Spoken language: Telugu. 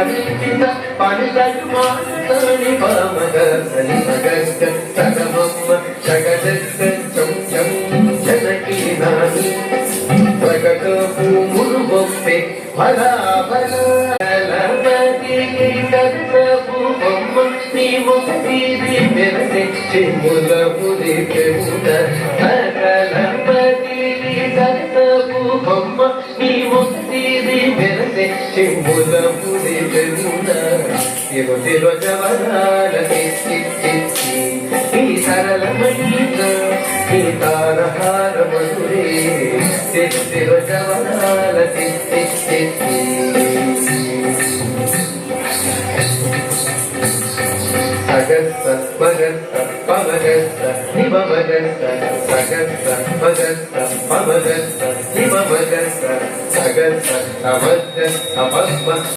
పరిచిత పనిగడు మాటని పమగ సని మగస్క సగమమ్మ జగదస్క చం చం జనకి నాని ప్రకట భూములు బొప్పే భలా భలా చిమ్ముల పురి పెమున సకలపతి దత్తభూమమ్మ నీ ముక్తిది వెరసే చిమ్ముల పురి పెమున తిరుజవరాల ఈ సరళమైన ఈ తారహార మధురే తిరుజవరాల సగస్త మగస్త పమగస్త నిమగస్త సగస్త మగస్త పమగస్త నిమగస్త సగస్త సమస్త సమస్మ